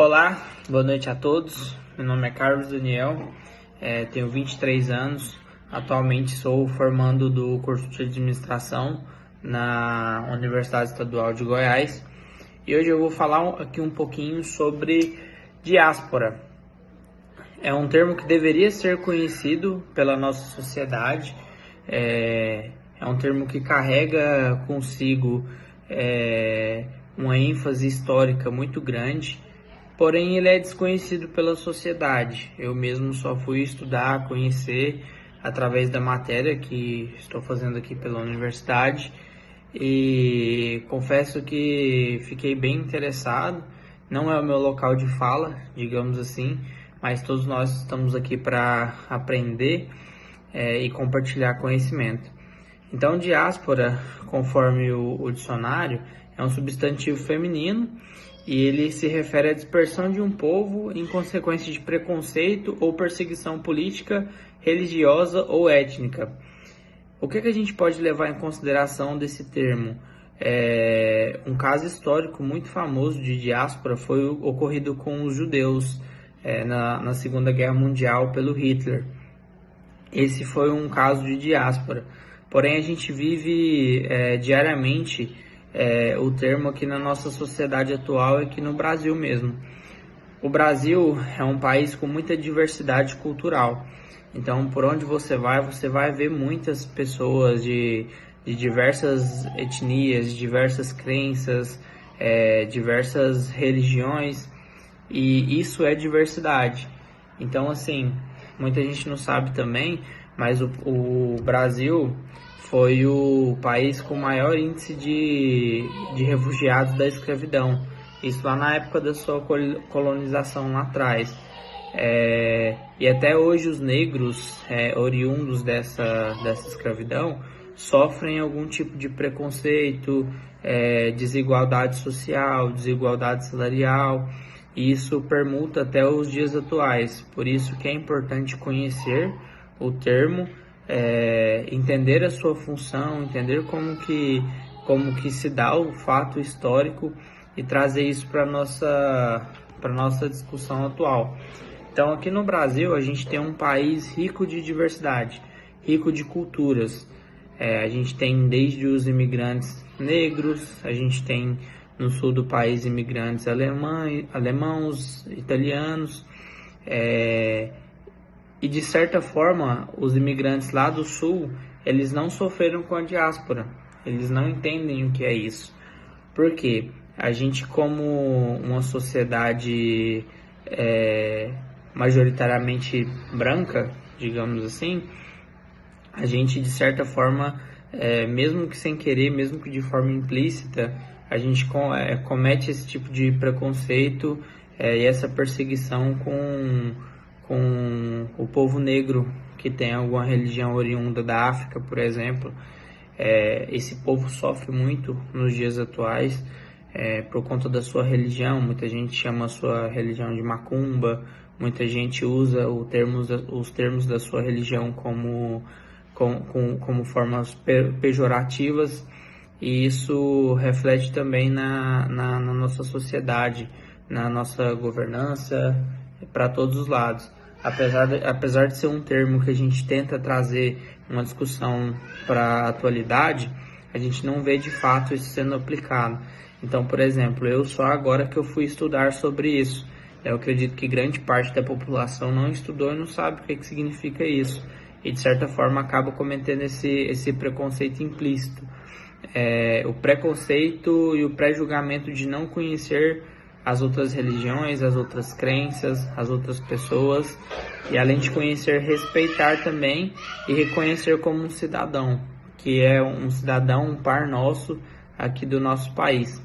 Olá, boa noite a todos. Meu nome é Carlos Daniel, tenho 23 anos. Atualmente sou formando do curso de administração na Universidade Estadual de Goiás. E hoje eu vou falar aqui um pouquinho sobre diáspora. É um termo que deveria ser conhecido pela nossa sociedade. É um termo que carrega consigo uma ênfase histórica muito grande. Porém, ele é desconhecido pela sociedade. Eu mesmo só fui estudar, conhecer através da matéria que estou fazendo aqui pela universidade e confesso que fiquei bem interessado. Não é o meu local de fala, digamos assim, mas todos nós estamos aqui para aprender e compartilhar conhecimento. Então, diáspora, conforme o dicionário, é um substantivo feminino e ele se refere à dispersão de um povo em consequência de preconceito ou perseguição política, religiosa ou étnica. O que a gente pode levar em consideração desse termo? Um caso histórico muito famoso de diáspora foi ocorrido com os judeus na Segunda Guerra Mundial pelo Hitler. Esse foi um caso de diáspora. Porém, a gente vive diariamente o termo aqui na nossa sociedade atual e aqui no Brasil mesmo. O Brasil é um país com muita diversidade cultural. Então, por onde você vai ver muitas pessoas de diversas etnias, diversas crenças, diversas religiões, e isso é diversidade. Então, assim, muita gente não sabe também, mas o Brasil foi o país com maior índice de refugiados da escravidão. Isso lá na época da sua colonização lá atrás. E até hoje os negros oriundos dessa escravidão sofrem algum tipo de preconceito, desigualdade social, desigualdade salarial. E isso permuta até os dias atuais. Por isso que é importante conhecer o termo, entender a sua função, entender como que se dá o fato histórico e trazer isso para nossa discussão atual. Então, aqui no Brasil, a gente tem um país rico de diversidade, rico de culturas. A gente tem desde os imigrantes negros, a gente tem no sul do país imigrantes alemãos, italianos, e de certa forma, os imigrantes lá do sul, eles não sofreram com a diáspora. Eles não entendem o que é isso. Por quê? A gente, como uma sociedade majoritariamente branca, digamos assim, a gente, de certa forma, mesmo que sem querer, mesmo que de forma implícita, a gente comete esse tipo de preconceito e essa perseguição com o povo negro que tem alguma religião oriunda da África, por exemplo. Esse povo sofre muito nos dias atuais por conta da sua religião. Muita gente chama a sua religião de macumba, muita gente usa os termos da sua religião como formas pejorativas, e isso reflete também na nossa sociedade, na nossa governança, para todos os lados. Apesar de ser um termo que a gente tenta trazer uma discussão para a atualidade, a gente não vê de fato isso sendo aplicado. Então, por exemplo, eu só agora que eu fui estudar sobre isso. Eu acredito que grande parte da população não estudou e não sabe o que significa isso. E, de certa forma, acaba cometendo esse preconceito implícito. O preconceito e o pré-julgamento de não conhecer as outras religiões, as outras crenças, as outras pessoas, e além de conhecer, respeitar também e reconhecer como um cidadão, que é um cidadão, um par nosso aqui do nosso país.